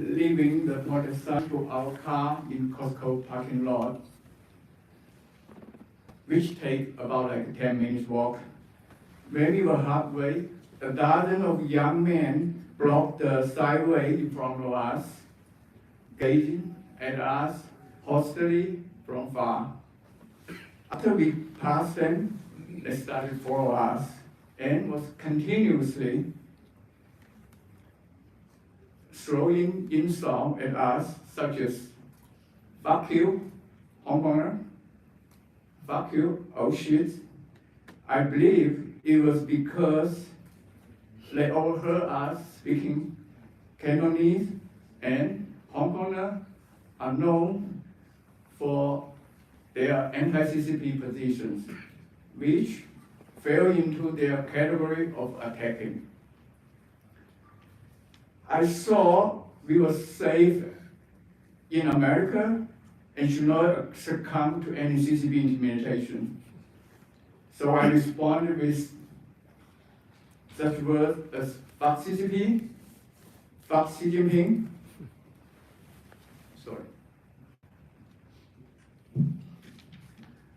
leaving the motorcycle to our car in Costco parking lot, which take about like 10 minutes walk. When we were halfway, a dozen of young men blocked the sideway in front of us, gazing at us hostilely from far. After we passed them, they started to follow us and was continuously throwing insults at us, such as "fuck you, Hong Konger," "fuck you, oh shit." I believe it was because they overheard us speaking Cantonese, and Hong Kongers are known for their anti-CCP positions, which fell into their category of attacking. I saw we were safe in America and should not succumb to any CCP intimidation. So I responded with such words as "fuck CCP," "fuck Xi Jinping." Sorry.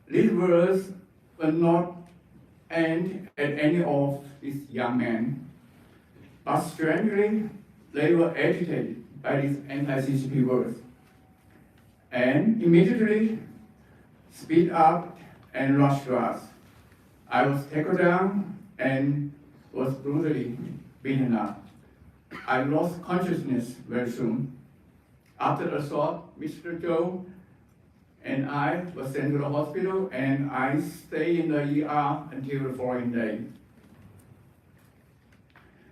These words were not aimed at any of these young men, but strangely, they were agitated by these anti-CCP words, and immediately speed up and rushed to us. I was tackled down and was brutally beaten up. I lost consciousness very soon. After the assault, Mr. Zhou and I were sent to the hospital, and I stayed in the ER until the following day.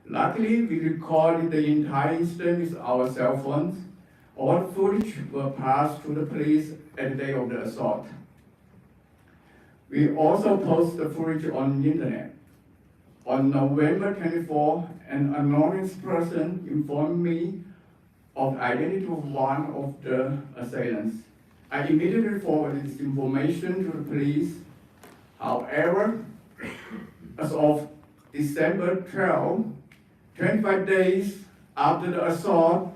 Luckily, we recorded the entire incident with our cell phones. All footage were passed to the police at the day of the assault. We also posted the footage on the internet. On November 24, an anonymous person informed me of the identity of one of the assailants. I immediately forwarded this information to the police. However, as of December 12, 25 days after the assault,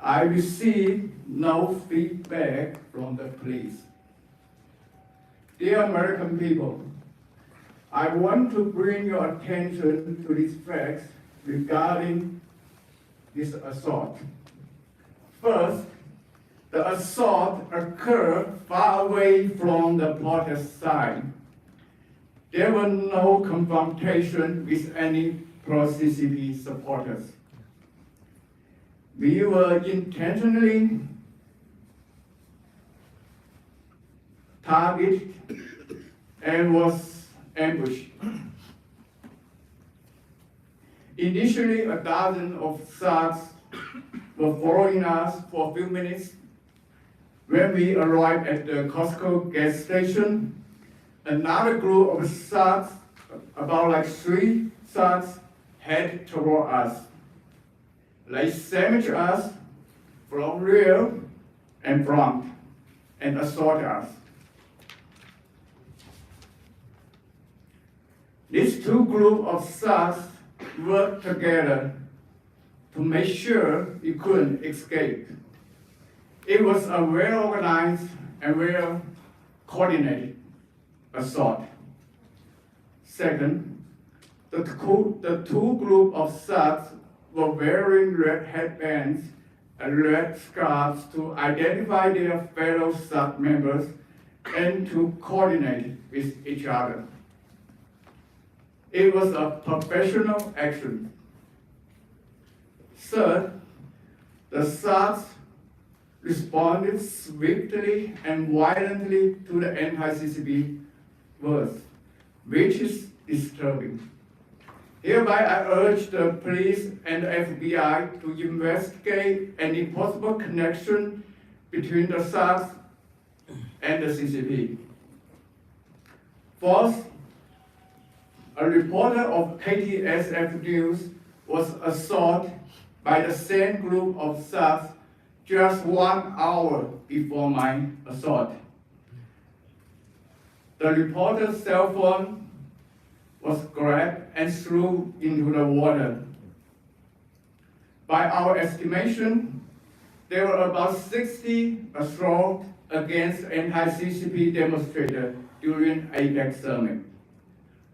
I received no feedback from the police. Dear American people, I want to bring your attention to these facts regarding this assault. First, the assault occurred far away from the protest side. There were no confrontation with any pro-CCP supporters. We were intentionally targeted and was ambushed. Initially, a dozen of thugs were following us for a few minutes. When we arrived at the Costco gas station, another group of thugs, about like 3 thugs, headed toward us. They sandwiched us from rear and front and assaulted us. These two groups of thugs worked together to make sure we couldn't escape. It was a well-organized and well-coordinated assault. Second, the two groups of thugs were wearing red headbands and red scarves to identify their fellow thug members and to coordinate with each other. It was a professional action. Third, the thugs responded swiftly and violently to the anti-CCP words, which is disturbing. Hereby, I urge the police and the FBI to investigate any possible connection between the thugs and the CCP. Fourth, a reporter of KTSF News was assaulted by the same group of thugs just 1 hour before my assault. The reporter's cell phone was grabbed and thrown into the water. By our estimation, there were about 60 assaults against anti-CCP demonstrators during APEC summit.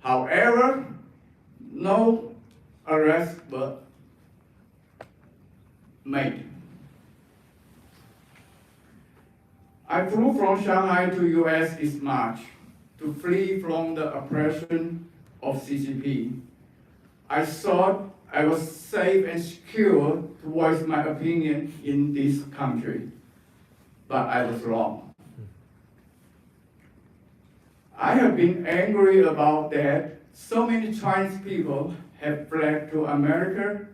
However, no arrests were made. I flew from Shanghai to US this March to flee from the oppression of CCP. I thought I was safe and secure to voice my opinion in this country, but I was wrong. I have been angry about that. So many Chinese people have fled to America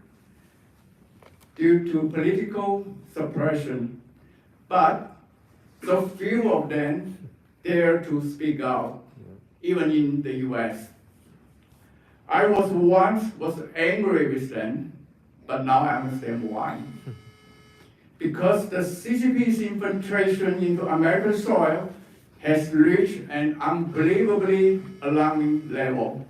due to political suppression, but so few of them dare to speak out, even in the US. I once was angry with them, but now I understand why. Because the CCP's infiltration into American soil has reached an unbelievably alarming level.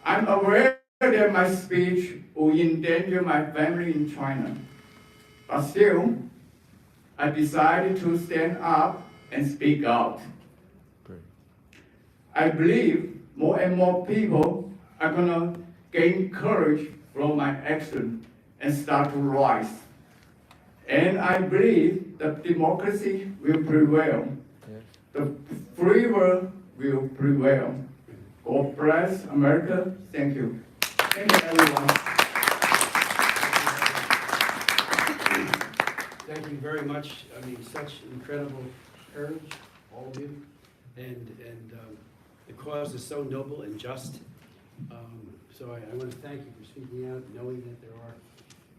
I'm aware that my speech will endanger my family in China, but still, I decided to stand up and speak out. I believe more and more people are gonna gain courage from my action and start to rise. And I believe that democracy will prevail. The free world will prevail. God bless America. Thank you. Thank you, everyone. Thank you very much. I mean, such incredible courage, all of you. And the cause is so noble and just. So I want to thank you for speaking out, knowing that there are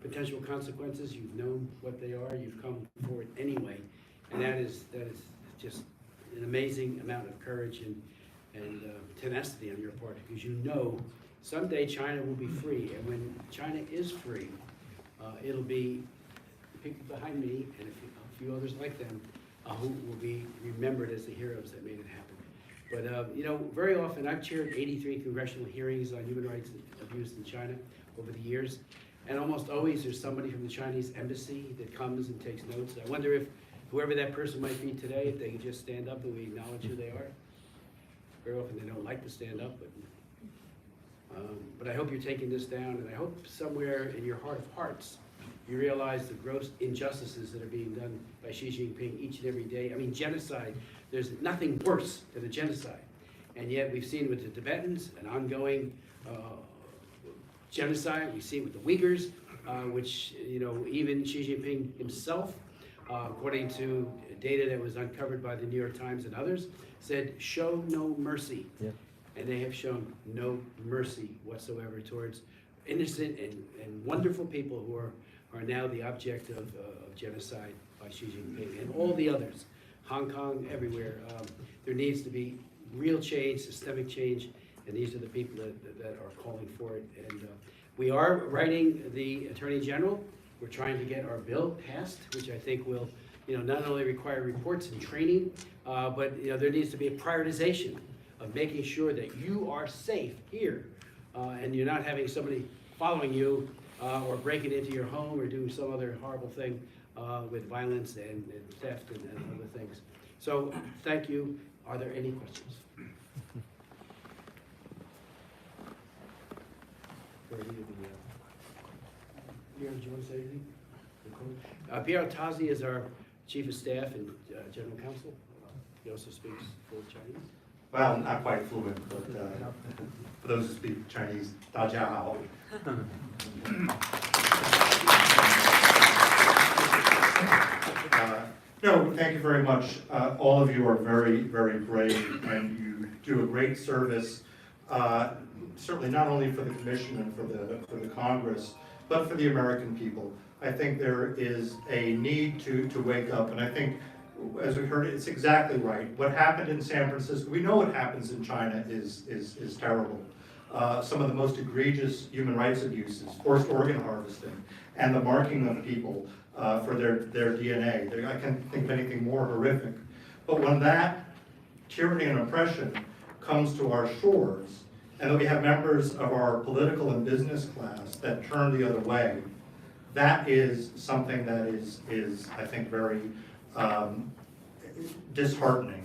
potential consequences. You've known what they are. You've come forward anyway. And that is just an amazing amount of courage and tenacity on your part, because you know someday China will be free. And when China is free, it'll be people behind me and a few others like them who will be remembered as the heroes that made it happen. But, you know, very often I've chaired 83 congressional hearings on human rights abuse in China over the years, and almost always there's somebody from the Chinese embassy that comes and takes notes. I wonder if whoever that person might be today, if they could just stand up and we acknowledge who they are. Very often they don't like to stand up, but I hope you're taking this down, and I hope somewhere in your heart of hearts you realize the gross injustices that are being done by Xi Jinping each and every day. I mean, genocide, there's nothing worse than a genocide. And yet we've seen with the Tibetans an ongoing genocide. We see it with the Uyghurs, which, you know, even Xi Jinping himself, according to data that was uncovered by the New York Times and others, said, show no mercy. Yeah. And they have shown no mercy whatsoever towards innocent and wonderful people who are now the object of genocide by Xi Jinping and all the others, Hong Kong, everywhere. There needs to be real change, systemic change, and these are the people that are calling for it. And we are writing the Attorney General. We're trying to get our bill passed, which I think will, you know, not only require reports and training, but, you know, there needs to be a prioritization of making sure that you are safe here, and you're not having somebody following you or breaking into your home or doing some other horrible thing with violence and theft and other things. So thank you. Are there any questions? Pierre, do you want to say anything? Pierre Tazi is our Chief of Staff and General Counsel. He also speaks fluent Chinese. Well, not quite fluent, but for those who speak Chinese, 大家好. No, thank you very much. All of you are very, very brave, and you do a great service, certainly not only for the Commission and for the Congress, but for the American people. I think there is a need to wake up, and I think, as we heard, it's exactly right. What happened in San Francisco, we know what happens in China is terrible. Some of the most egregious human rights abuses, forced organ harvesting, and the marking of people for their DNA. I can't think of anything more horrific. But when that tyranny and oppression comes to our shores, and that we have members of our political and business class that turn the other way, that is something that is I think, very disheartening.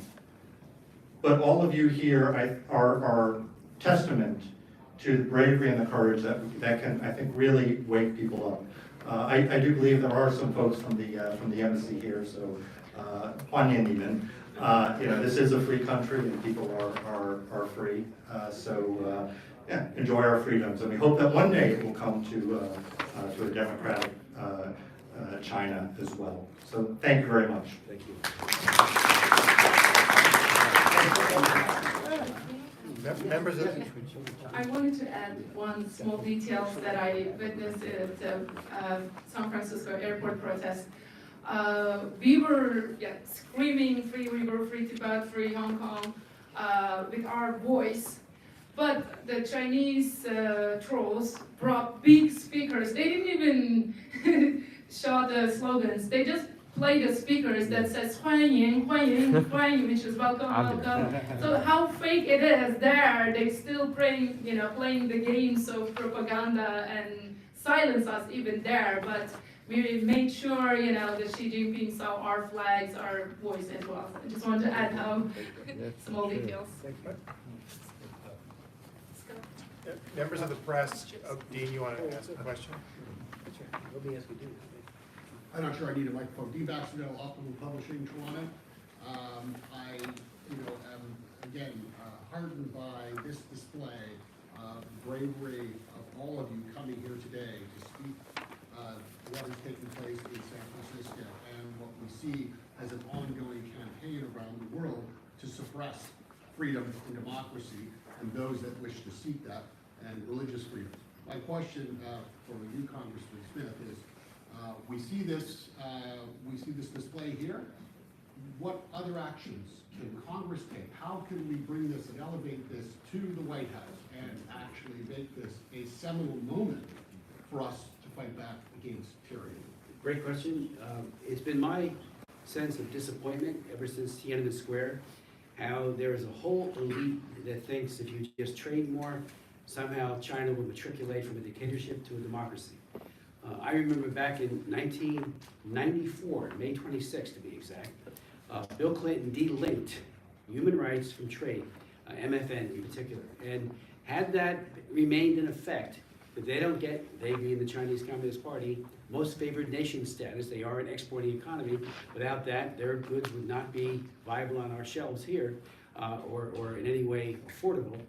But all of you here are testament to the bravery and the courage that can, I think, really wake people up. I do believe there are some folks from the embassy here, so Huan Yin even. This is a free country and people are free. So yeah, enjoy our freedoms, and we hope that one day it will come to a democratic China as well. So thank you very much. Thank you. Members of I wanted to add one small detail that I witnessed at the San Francisco airport protest. We were screaming free Uyghur, free Tibet, free Hong Kong with our voice, but the Chinese trolls brought big speakers. They didn't even show the slogans. They just play the speakers that says 欢迎,欢迎,欢迎, which is welcome, welcome. So how fake it is there, they still playing the games of propaganda and silence us even there. But we made sure, that Xi Jinping saw our flags, our voice as well. I just wanted to add small details. members of the press, Dean, you want to ask a question? Let me ask you, Dean. I'm not sure I need a microphone. Dean Baxendale, Optimal Publishing, Toronto. I, am again heartened by this display of bravery of all of you coming here today to speak what is taking place in San Francisco and what we see as an ongoing campaign around the world to suppress freedom and democracy and those that wish to seek that, and religious freedom. My question for you, Congressman Smith, is we see this display here. What other actions can Congress take? How can we bring this and elevate this to the White House and actually make this a seminal moment for us to fight back against tyranny? Great question. It's been my sense of disappointment ever since Tiananmen Square, how there is a whole elite that thinks if you just trade more, somehow China will matriculate from a dictatorship to a democracy. I remember back in 1994, May 26 to be exact, Bill Clinton de-linked human rights from trade, MFN in particular. And had that remained in effect, if they don't get, they being the Chinese Communist Party, most favored nation status, they are an exporting economy. Without that, their goods would not be viable on our shelves here or in any way affordable.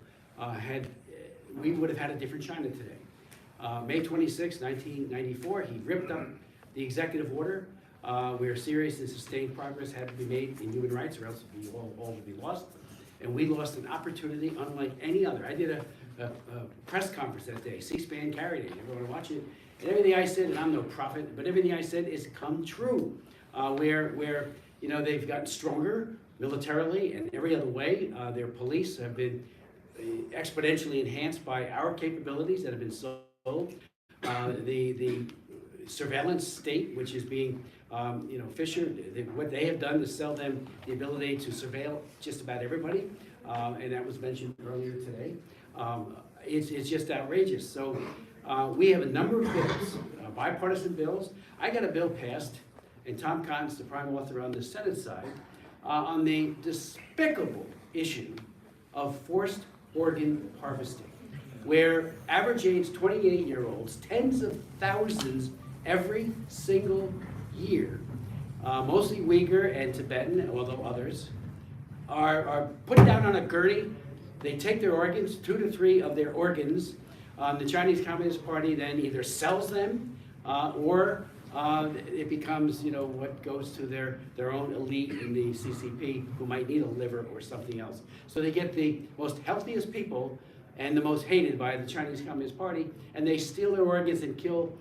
We would have had a different China today. May 26, 1994, he ripped up the executive order where serious and sustained progress had to be made in human rights or else all would be lost. And we lost an opportunity unlike any other. I did a press conference that day, C-SPAN carried it, everyone watch it. And everything I said, and I'm no prophet, but everything I said is come true. Where they've gotten stronger militarily and every other way. Their police have been exponentially enhanced by our capabilities that have been sold. The surveillance state, which is being, Fisher, what they have done to sell them the ability to surveil just about everybody, and that was mentioned earlier today. It's just outrageous. So we have a number of bills, bipartisan bills. I got a bill passed, and Tom Cotton's the prime author on the Senate side, on the despicable issue of forced organ harvesting, where average age 28-year-olds, tens of thousands every single year, mostly Uyghur and Tibetan, although others, are put down on a gurney. They take their organs, 2 to 3 of their organs. The Chinese Communist Party then either sells them or it becomes, what goes to their own elite in the CCP who might need a liver or something else. So they get the most healthiest people and the most hated by the Chinese Communist Party, and they steal their organs and kill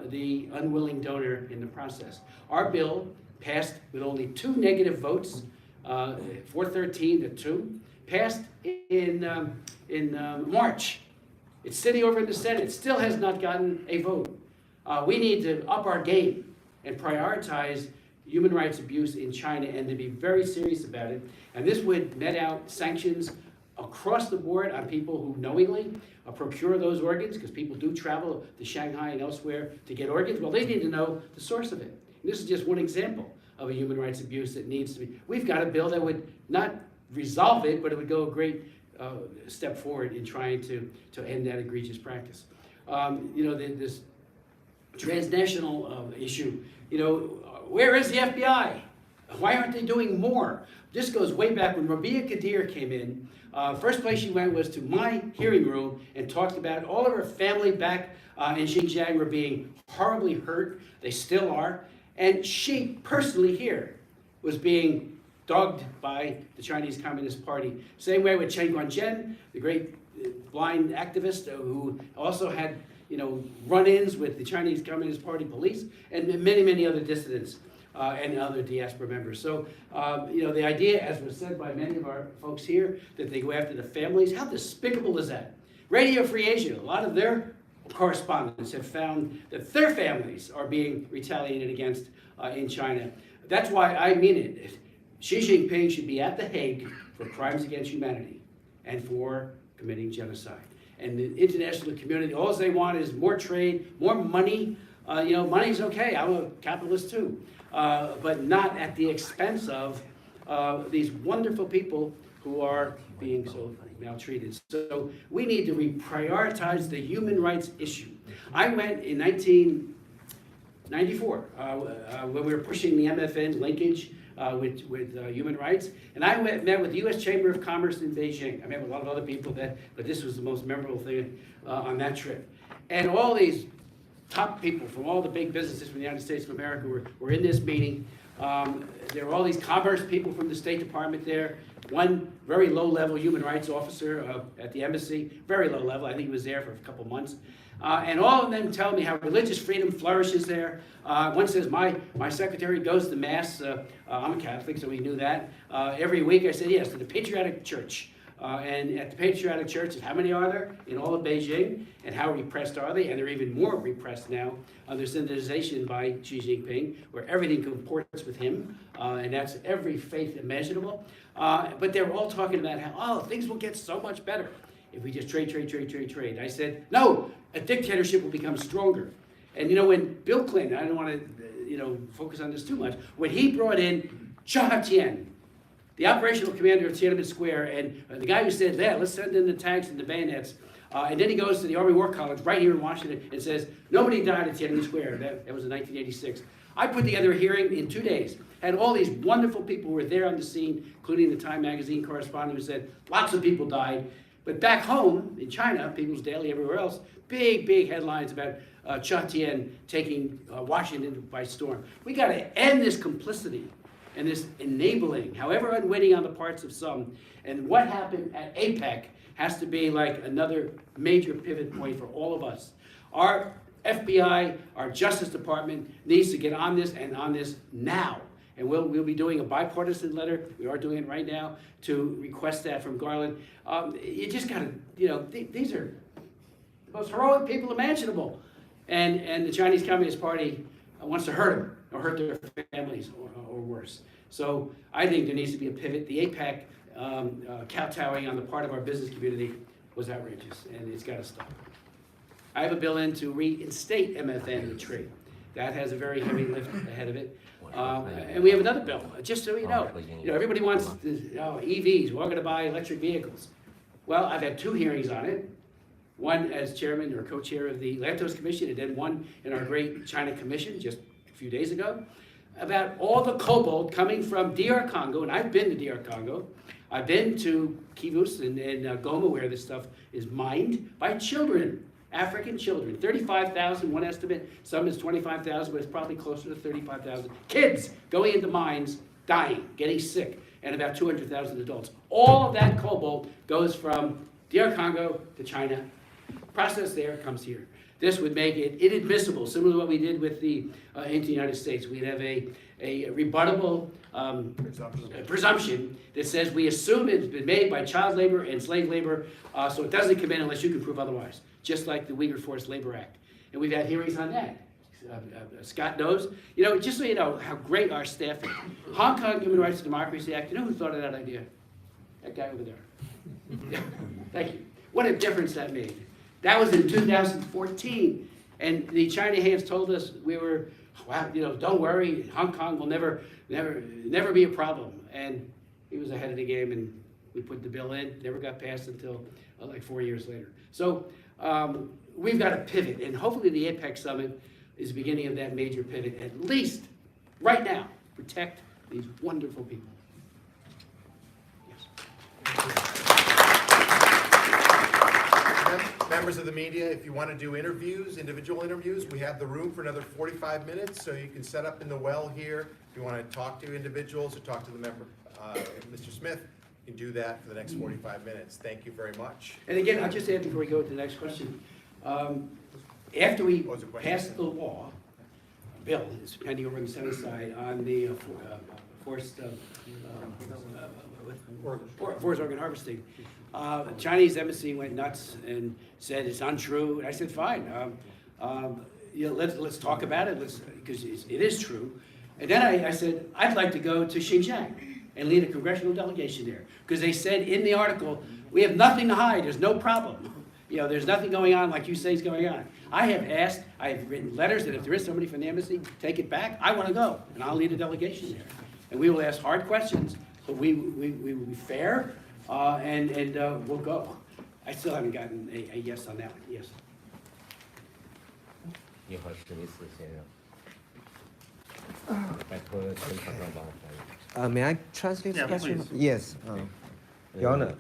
the unwilling donor in the process. Our bill passed with only 2 negative votes, 413 to 2, passed in March. It's sitting over in the Senate, still has not gotten a vote. We need to up our game and prioritize human rights abuse in China and to be very serious about it. And this would met out sanctions across the board on people who knowingly procure those organs, because people do travel to Shanghai and elsewhere to get organs. Well, they need to know the source of it. And this is just one example of a human rights abuse that needs to be. We've got a bill that would not resolve it, but it would go a great step forward in trying to end that egregious practice. This transnational issue, where is the FBI? Why aren't they doing more? This goes way back when Rabia Kadir came in. First place she went was to my hearing room and talked about all of her family back in Xinjiang were being horribly hurt. They still are. And she personally here was being dogged by the Chinese Communist Party. Same way with Chen Guangzhen, the great blind activist who also had run-ins with the Chinese Communist Party police and many, many other dissidents and other diaspora members. So, the idea, as was said by many of our folks here, that they go after the families, how despicable is that? Radio Free Asia, a lot of their correspondents have found that their families are being retaliated against in China. That's why I mean it. Xi Jinping should be at The Hague for crimes against humanity and for committing genocide. And the international community, all they want is more trade, more money. Money's okay, I'm a capitalist too. But not at the expense of these wonderful people who are being so maltreated. So we need to reprioritize the human rights issue. I went in 1994 when we were pushing the MFN linkage with human rights, and I met with the U.S. Chamber of Commerce in Beijing. I met with a lot of other people, but this was the most memorable thing on that trip. And all these top people from all the big businesses from the United States of America were in this meeting. There were all these commerce people from the State Department there. One very low-level human rights officer at the embassy, very low level. I think he was there for a couple months. And all of them tell me how religious freedom flourishes there. One says, my secretary goes to Mass. I'm a Catholic, so we knew that. Every week I said, yes, to the Patriotic Church. And at the Patriotic Church, how many are there in all of Beijing? And how repressed are they? And they're even more repressed now under synthesization by Xi Jinping, where everything comports with him. And that's every faith imaginable. But they're all talking about how, things will get so much better if we just trade. I said, no, a dictatorship will become stronger. And when Bill Clinton, I don't want to focus on this too much, when he brought in Zhao Tian, the operational commander of Tiananmen Square, and the guy who said, let's send in the tanks and the bayonets, and then he goes to the Army War College right here in Washington and says, nobody died at Tiananmen Square. That was in 1986. I put together a hearing in 2 days, had all these wonderful people who were there on the scene, including the Time magazine correspondent who said, lots of people died. But back home in China, People's Daily, everywhere else, big headlines about Zhao Tian taking Washington by storm. We got to end this complicity and this enabling, however unwitting on the parts of some. And what happened at APEC has to be like another major pivot point for all of us. Our FBI, our Justice Department needs to get on this and on this now. And we'll be doing a bipartisan letter, we are doing it right now, to request that from Garland. You just gotta, these are the most heroic people imaginable. And the Chinese Communist Party wants to hurt them, or hurt their families, or worse. So I think there needs to be a pivot. The APEC kowtowing on the part of our business community was outrageous, and it's gotta stop. I have a bill in to reinstate MFN and trade. That has a very heavy lift ahead of it. And we have another bill, just so you know. Everybody wants EVs, we're all gonna buy electric vehicles. Well, I've had 2 hearings on it. One as chairman or co-chair of the Lantos Commission, and then one in our great China Commission just a few days ago, about all the cobalt coming from DR Congo, and I've been to DR Congo. I've been to Kivus and Goma, where this stuff is mined by children. African children, 35,000, one estimate, some is 25,000, but it's probably closer to 35,000. Kids going into mines, dying, getting sick, and about 200,000 adults. All of that cobalt goes from DR Congo to China. Process there comes here. This would make it inadmissible, similar to what we did with the into the United States. We'd have a rebuttable presumption that says we assume it's been made by child labor and slave labor, so it doesn't come in unless you can prove otherwise, just like the Uyghur Forced Labor Act. And we've had hearings on that. Scott knows. Just so you know how great our staff is. Hong Kong Human Rights and Democracy Act, you know who thought of that idea? That guy over there. Yeah. Thank you. What a difference that made. That was in 2014. And the China hands told us we were, wow, don't worry, Hong Kong will never be a problem. And he was ahead of the game, and we put the bill in, never got passed until like 4 years later. So we've got to pivot, and hopefully the APEC summit is the beginning of that major pivot, at least right now, protect these wonderful people. Members of the media, if you want to do interviews, individual interviews, we have the room for another 45 minutes, so you can set up in the well here. If you want to talk to individuals or talk to the member, Mr. Smith, you can do that for the next 45 minutes. Thank you very much. And again, I'll just add before we go to the next question. After we What was the question? passed the law, bill is pending over on the Senate side on the forced organ harvesting. Chinese embassy went nuts and said it's untrue. And I said, fine, let's talk about it, because it is true. And then I said, I'd like to go to Xinjiang and lead a congressional delegation there, because they said in the article, we have nothing to hide, there's no problem. There's nothing going on like you say is going on. I have written letters that if there is somebody from the embassy, take it back. I want to go, and I'll lead a delegation there. And we will ask hard questions, but we will be fair, and we'll go. I still haven't gotten a yes on that one. Yes. 你好，史密斯先生。拜托陈厂长帮我翻译。May I translate the question? Yes. Your Honor.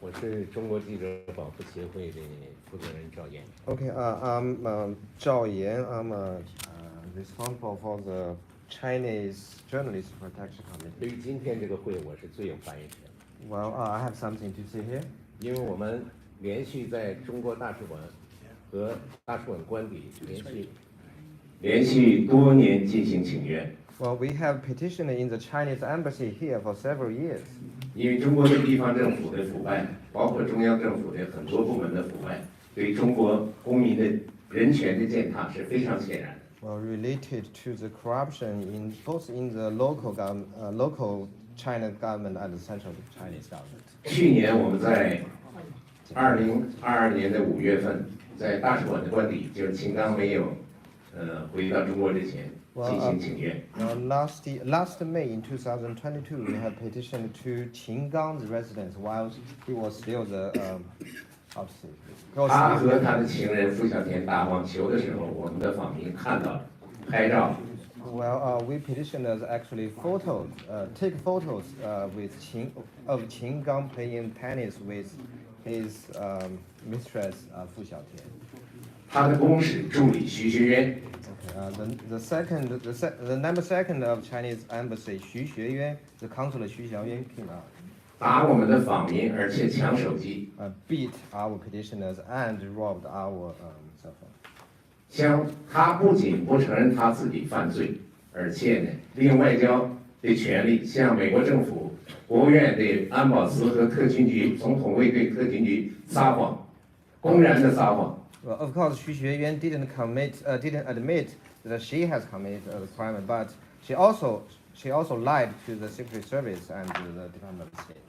我是中国记者保护协会的负责人赵岩。 Okay. I'm Zhao Yan. I'm responsible for the Chinese Journalist Protection 对 Committee. 于今天这个会，我是最有发言权的， Well, I have something to say here. 因为我们连续在中国大使馆和大使馆官邸连续多年进行请愿。 Well, we have petitioned in the Chinese embassy here for several years. 因为中国的地方政府的腐败，包括中央政府的很多部门的腐败，对中国公民的人权的践踏是非常显然的。 Well, related to the corruption in both in the local China government and the central Chinese government. 去年我们在2022年的5月份，在大使馆的官邸，就是秦刚没有回到中国之前进行请愿。Last May in 2022, we have petitioned to Qinggang's residence while he was still the how to say? 他和他的情人傅小田打网球的时候，我们的访民看到了，拍照。 Well, we petitioners actually take photos with Qinggang playing tennis with his mistress Fu Xiaotian. 他的公使助理徐学渊， The number second of Chinese embassy Xu Xueyuan, the consul Xu Xiaoyuan came out. 打我们的访民，而且抢手机， Beat our petitioners and robbed our cell phone. 他不仅不承认他自己犯罪，而且呢，利用外交的权利向美国政府、国务院的安保司和特勤局、总统卫队特勤局撒谎，公然的撒谎。 Well, of course, Xu Xueyuan didn't admit that she has committed a crime, but she also lied to the Secret Service and the Department of State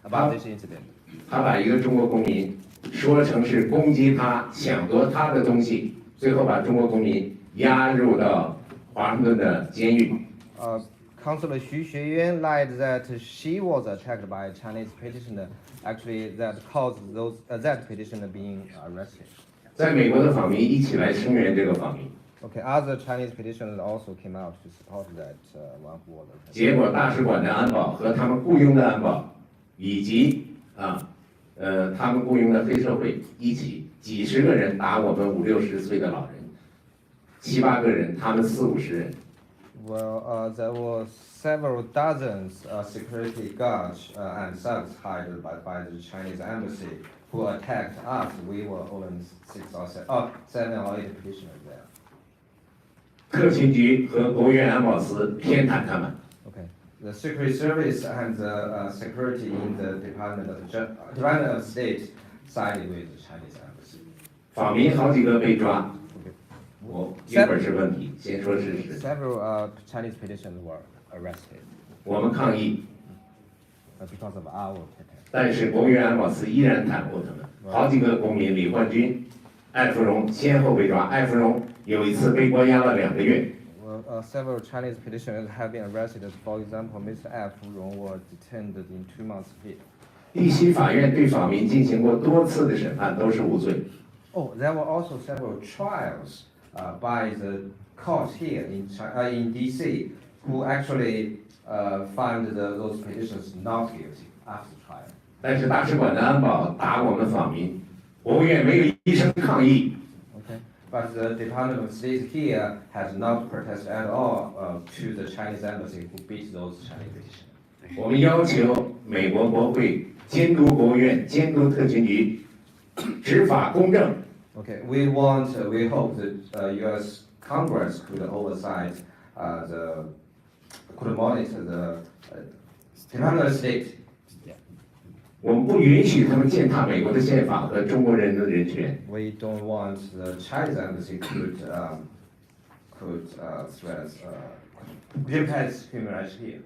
about this incident. 他把一个中国公民说成是攻击他、抢夺他的东西，最后把中国公民押入到华盛顿的监狱。 Consul Xu Xueyuan lied that she was attacked by a Chinese petitioner. Actually, that caused that petitioner being arrested. 在美国的访民一起来声援这个访民。 Okay, other Chinese petitioners also came out to support that one who was attacked. 结果大使馆的安保和他们雇佣的安保，以及他们雇佣的黑社会一起，几十个人打我们50、60岁的老人，7、8个人，他们40、50人。 Well, there were several dozens security guards and thugs hired by the Chinese embassy who attacked us. We were only 7 or 8 petitioners there. 特勤局和国务院安保司偏袒他们。 Okay. The Secret Service and the security in the Department of State sided with the Chinese embassy. 访民好几个被抓。我一会儿是问题，先说事实。 Several Chinese petitioners were arrested 我们抗议， because of our protest. 但是国务院安保司依然袒护他们。好几个公民，李焕军、艾芙蓉先后被抓，艾芙蓉有一次被关押了2个月。Well, several Chinese petitioners have been arrested. For example, Mr. F. Rong was detained in 2 months here. 地西法院对访民进行过多次的审判，都是无罪。Oh, there were also several trials by the court here in D.C. who actually found those petitions not guilty after trial. 但是大使馆的安保打我们访民，国务院没有一声抗议。Okay, but the Department of State here has not protested at all to the Chinese embassy who beat those Chinese petitioners. 我们要求美国国会监督国务院、监督特勤局，执法公正。Okay, we hope that U.S. Congress could could monitor the Department of State. 我们不允许他们践踏美国的宪法和中国人的人权。We don't want the Chinese embassy could impact human rights here.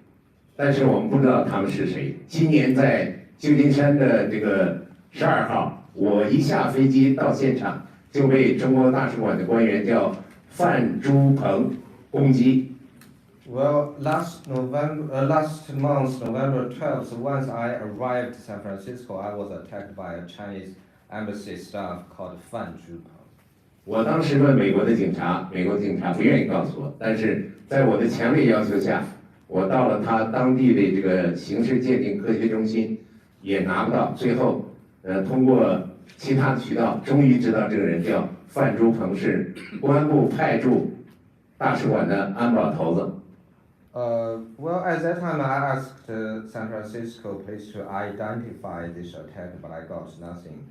但是我们不知道他们是谁。今年在旧金山的这个12号，我一下飞机到现场就被中国大使馆的官员叫范朱鹏攻击。Well, last month, November 12th, once I arrived in San Francisco, I was attacked by a Chinese embassy staff called Fan Zhupeng. 我当时问美国的警察，美国警察不愿意告诉我，但是在我的强烈要求下，我到了他当地的这个刑事鉴定科学中心，也拿不到。最后，通过其他渠道，终于知道这个人叫范朱鹏，是公安部派驻大使馆的安保头子。Well, at that time, I asked San Francisco police to identify this attack, but I got nothing.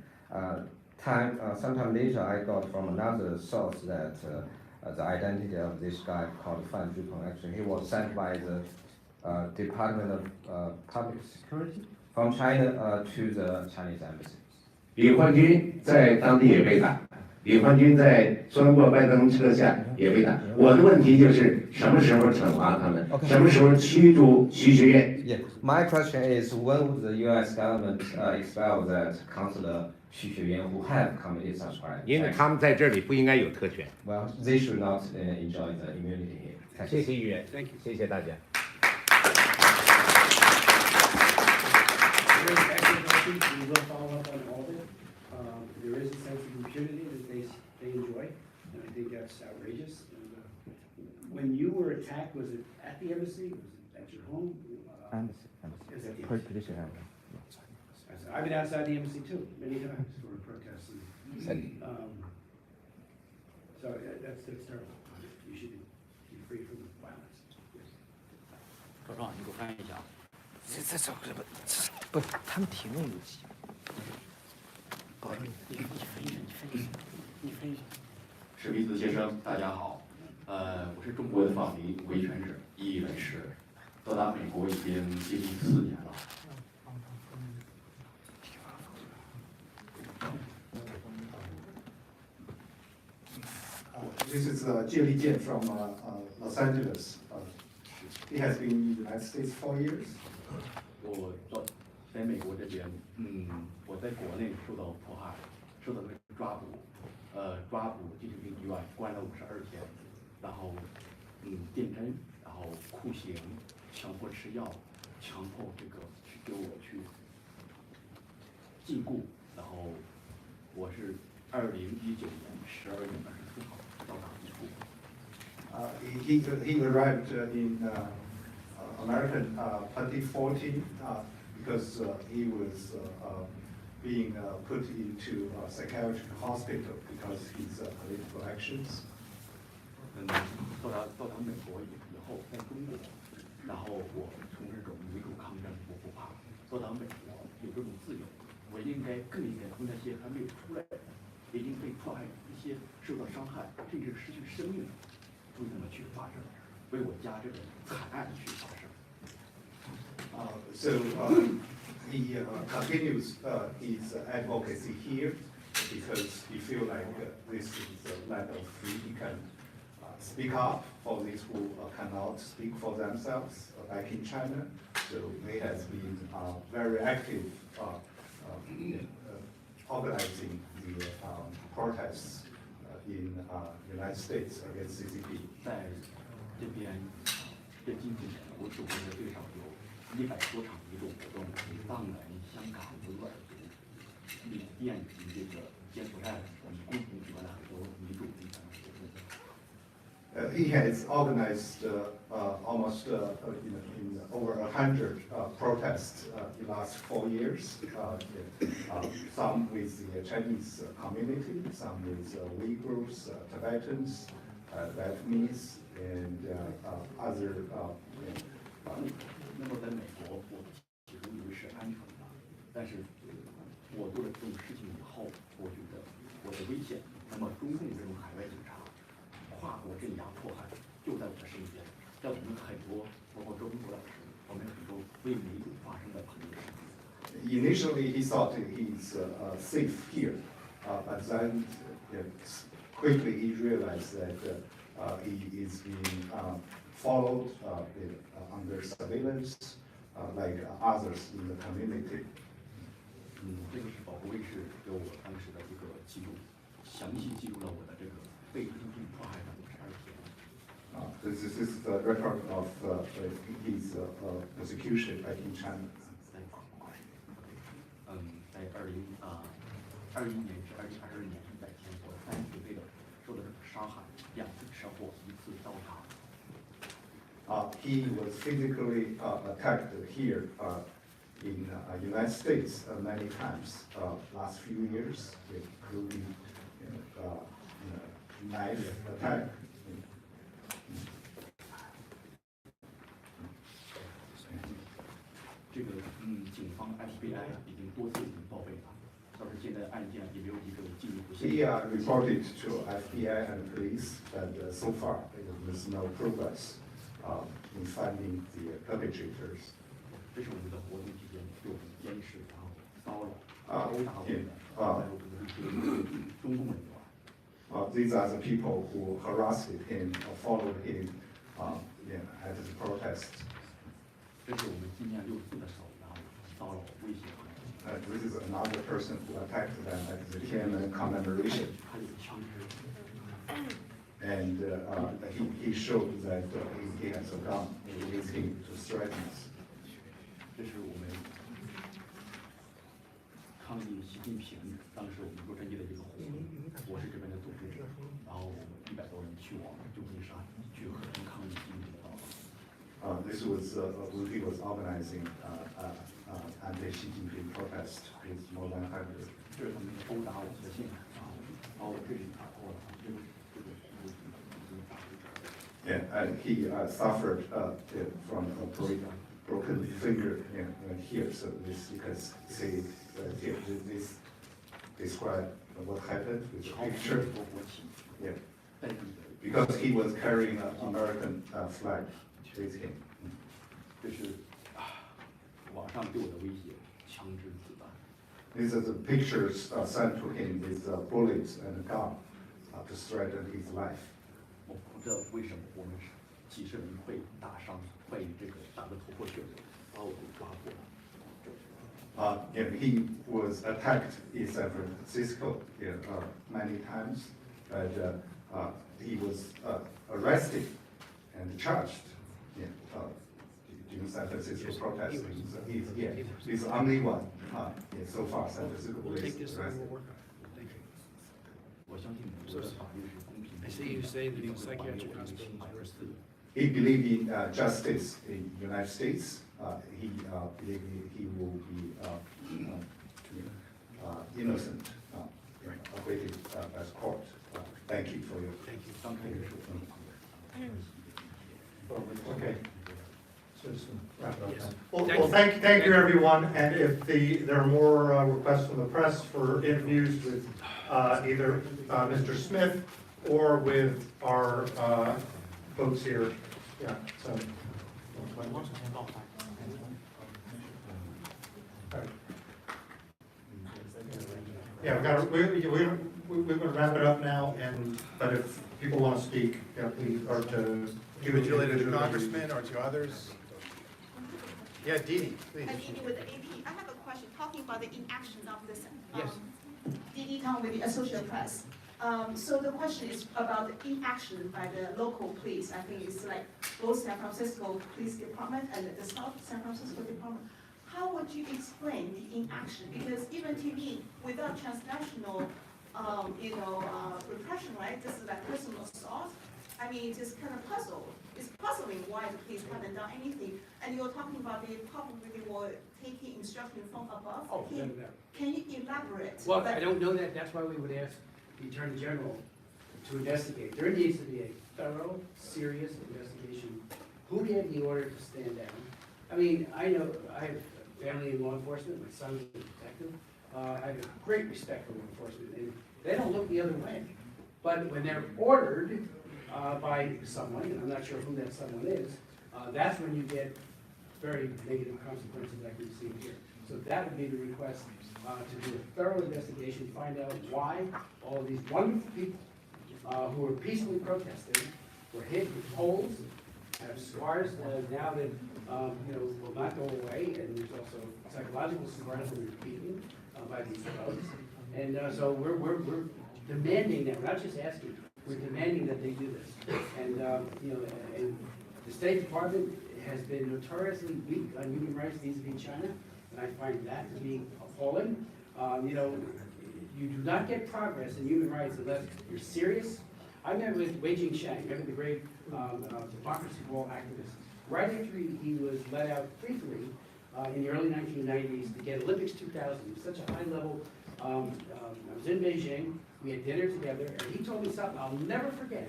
Sometime later, I got from another source that the identity of this guy called Fan Zhupeng. Actually, he was sent by the Department of Public Security from China to the Chinese embassy. 李焕军在当地也被打，李焕军在钻过拜登车下也被打。我的问题就是什么时候惩罚他们？ Okay. 什么时候驱逐徐学院？ Yeah, my question is, when would the U.S. government expel that Councillor Xu Xueyuan who have committed such crime? 因为他们在这里不应该有特权。 Well, they should not enjoy the immunity here. Thank you. 谢谢议员， Thank you. 谢谢大家。 There is accuracy, we will follow up on all of it. There is a sense of impunity that they enjoy, and I think that's outrageous. And, when you were attacked, was it at the embassy? Was it at your home? Embassy. It was at the embassy. Petition. I've been outside the embassy too, many times for protests. And, so that's terrible. You should be free from violence. Yes. 赵壮，你给我翻译一下啊。不，他们提弄的急。不好意思，你分析。史密斯先生，大家好。我是中国的访民维权者异议人士，到达美国已经接近4年了。This is Jie Li Jian from Los Angeles. He has been in the United States 4 years. 我在美国这边，我在国内受到迫害，受到抓捕，进行医院关了52天，然后电针，然后酷刑，强迫吃药，强迫去给我去禁锢，然后我是2019年12月24号到达美国。He arrived in American 2014 because he was being put into a psychiatric hospital because his political actions. 到达美国以后，在中国，然后我从事这种民主抗争，我不怕。到达美国有这种自由，我更应该为那些还没有出来的，已经被迫害、一些受到伤害，甚至失去生命的，为他们去发声，为我家这个惨案去发声。So he continues his advocacy here because he feels like this is a land of free. He can speak up for those who cannot speak for themselves back in China. So they has been very active organizing the protests in United States against CCP. 在这边这今天，我主持的最少有100多场民主活动，藏人、香港、维吾尔族、缅甸以及这个柬埔寨，我们共同举办了很多民主的活动。He has organized almost in over 100 protests in the last 4 years. Some with the Chinese community, some with Uyghurs, Tibetans, Vietnamese, and other. 那么在美国，我始终以为是安全的，但是我做了这种事情以后，我觉得我的危险。那么中共这种海外警察。 跨国镇压迫害就在我的身边，在我们很多，包括周文国老师，我们很多为民主发声的朋友身边。 Initially, he thought he's safe here, but then quickly he realized that he is being followed under surveillance, like others in the community. 这个是保护卫士给我当时的这个记录，详细记录了我的这个被中共迫害的52天。This is the record of his persecution back in China. 在2021年至2022年100天，我30倍的受到杀害，2次车祸，1次刀塔。He was physically attacked here in United States many times last few years, including knife attack. 这个警方 FBI 已经多次已经报备了，但是现在案件也没有一个进一步。He reported to FBI and police that so far there is no progress in finding the perpetrators. 这是我们的活动期间对我们监视，然后骚扰、殴打我们的，还有中共人员。 These are the people who harassed him or followed him at the protest. 这是我们纪念6·4的时候，然后骚扰、威胁。This is another person who attacked them at the Tiananmen commemoration. 还有枪支。And he showed that he has a gun with him to threaten us. 这是我们抗议习近平当时我们洛杉矶的一个活动，我是这边的组织者，然后我们100多人去往旧金山去和平抗议习近平的报道。This was he was organizing anti-Xi Jinping protest with more than 100. 这是他们殴打我们的现场，然后这里打破了这个。 Yeah, and he suffered from a broken finger here. So this you can see here. This describe what happened with the picture. Yeah, because he was carrying an American flag with him. 这是网上对我的威胁，枪支、子弹。 These are the pictures sent to him with bullets and a gun to threaten his life. 我不知道为什么我们几十人被打伤，被这个打得头破血流，把我给抓过了。 He was attacked in San Francisco many times, but he was arrested and charged during San Francisco protests. He's the only one so far San Francisco police arrested. 我相信美国的法律是公平的。 I see you say that in psychiatric hospitals are arrested. He believed in justice in the United States. He believed he will be innocent, acquitted by the court. Thank you for your. Thank you. 张开宇是我们的朋友。 Okay. Yes. Well, thank you, everyone. And if there are more requests from the press for interviews with either Mr. Smith or with our folks here, yeah. So. Yeah, we we're going to wrap it up now, but if people want to speak, yeah, please, or to Individually to the congressman or to others? Yeah, Dee Dee, please. Dee Dee with the AP. I have a question, talking about the inaction of this. Yes. Dee Dee Tong with the Associated Press. So the question is about the inaction by the local police. I think it's like both San Francisco Police Department and the South San Francisco Department. How would you explain the inaction? Because even to me, without transnational, repression, right? This is like personal assault. I mean, it's just kind of puzzled. It's puzzling why the police haven't done anything. And you're talking about they probably were taking instruction from above. Oh, no, no. Can you elaborate? Well, I don't know that, that's why we would ask the Attorney General to investigate. There needs to be a thorough, serious investigation. Who gave the order to stand down? I mean, I know, I have family in law enforcement, my son's a detective. I have great respect for law enforcement, and they don't look the other way. But when they're ordered by someone, and I'm not sure who that someone is, that's when you get very negative consequences like we've seen here. So that would be the request, to do a thorough investigation, find out why all of these wonderful people who were peacefully protesting were hit with poles, have scars now that will not go away, and there's also psychological scars that are beaten by these folks. And so we're demanding that, we're not just asking, we're demanding that they do this. And and the State Department has been notoriously weak on human rights vis-a-vis China, and I find that to be appalling. You do not get progress in human rights unless you're serious. I met with Wei Jingsheng, remember the great democracy for all activist. Right after he was let out briefly in the early 1990s to get Olympics 2000, such a high level. I was in Beijing, we had dinner together, and he told me something I'll never forget.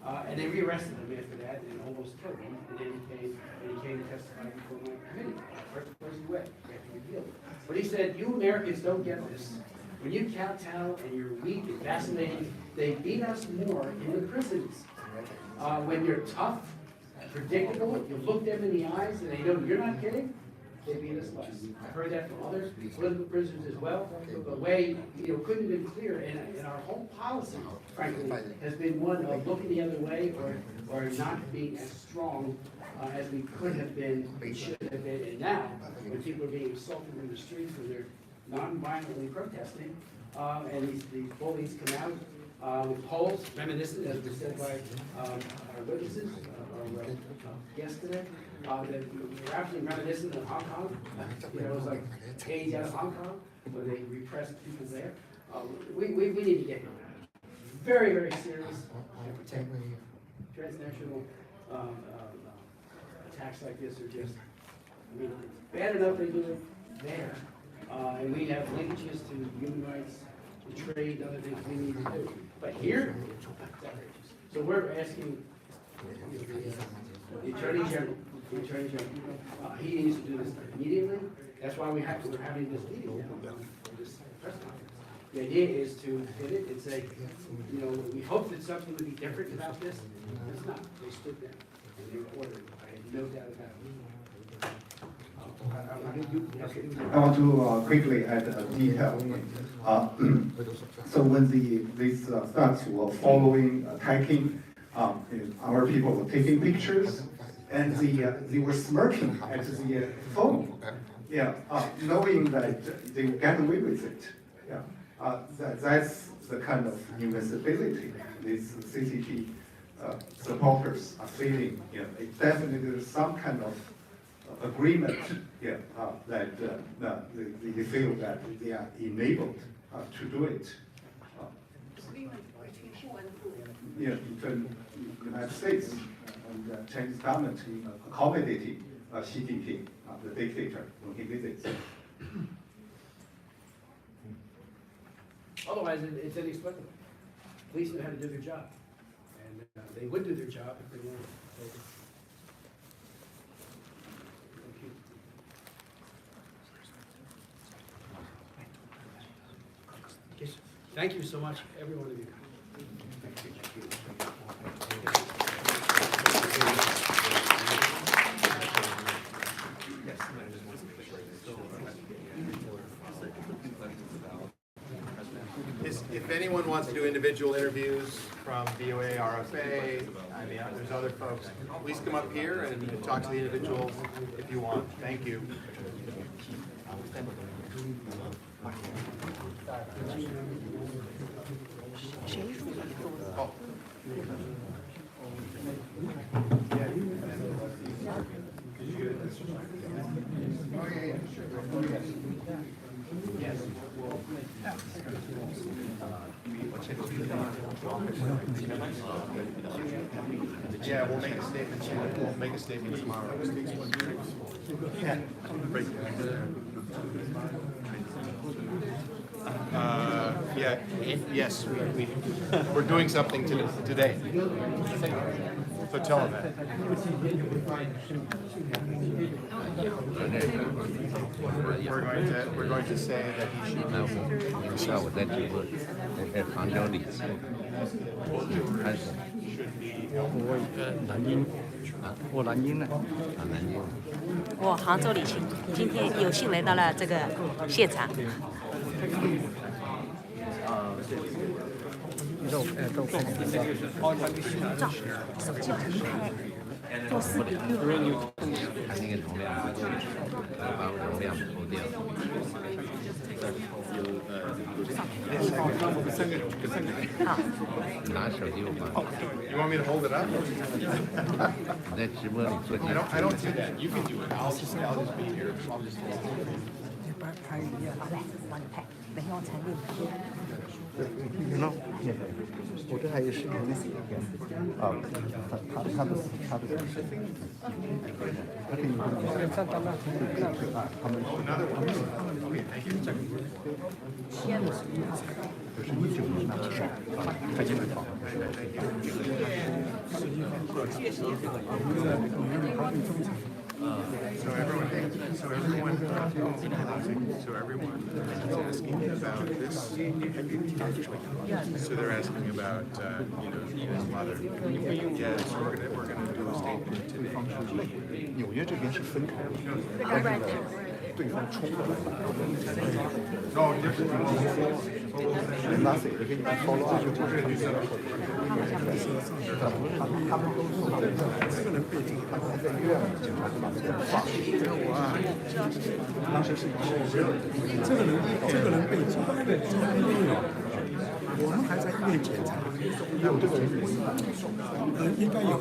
And they rearrested him after that and almost killed him. And then he came to testify before my committee. First person he went after we killed him. But he said, you Americans don't get this. When you kowtow and you're weak and vacillating, they beat us more in the prisons. When you're tough, predictable, you look them in the eyes and they know you're not kidding, they beat us less. I've heard that from others, political prisoners as well. But Wei, couldn't have been clearer. And our whole policy, frankly, has been one of looking the other way or not being as strong as we could have been, we should have been. And now, when people are being assaulted in the streets when they're non-violently protesting, and these bullies come out with poles, reminiscent, as was said by our witnesses, our guests today, that were absolutely reminiscent of Hong Kong. It was like Cage out of Hong Kong, where they repressed people there. We need to get very, very serious and protect transnational attacks like this are just, it's bad enough they do it there. And we have linkages to human rights, to trade, other things we need to do. But here, it's outrageous. So we're asking the Attorney General, he needs to do this immediately. That's why we're having this meeting now, this press conference. The idea is to hit it and say, we hope that something would be different about this. It's not. They stood there and they were ordered. I had no doubt about it. I want to quickly add a detail. So when these thugs were following, attacking, our people were taking pictures, and they were smirking at the phone, knowing that they would get away with it. That's the kind of invincibility these CCP supporters are feeling. Definitely there's some kind of agreement, that they feel that they are enabled to do it. Between the United States and the Chinese government in accommodating Xi Jinping, the dictator, when he visits. Otherwise, it's inexplicable. Police know how to do their job, and they would do their job if they weren't. Thank you so much, every one of you. If anyone wants individual interviews from VOA, RFA, I mean, there's other folks. Please come up here and talk to the individuals if you want. Thank you. Oh. Yeah, we'll make a statement. We'll make a statement tomorrow. Yeah. Yes, we're doing something today. So tell them that. We're going to say that he should. 下午在直播，在杭州里，开始。南京啊，我南京的啊，南京。我杭州李晴，今天有幸来到了这个现场。照，手机横拍，做视频。看那个容量，把容量投掉。好。拿手机我帮。You want me to hold it up? 你在直播里做。I don't see that. You can do it. I'll just be here. I'll just hold it. 好嘞，帮你拍，等一下我才给你拍。我这还有视频呢。啊，他不是，他可以So everyone is asking about this. So they're asking about, his mother. Yeah, so we're gonna do a statement today. 纽约这边是分开的，但是呢，对方冲过来了。No, different. Nothing，给你们 follow up，就是他们都是这个人被警察在医院，警察就把这个人放。当时是这个人被警察我们还在医院检查，有这个人应该有。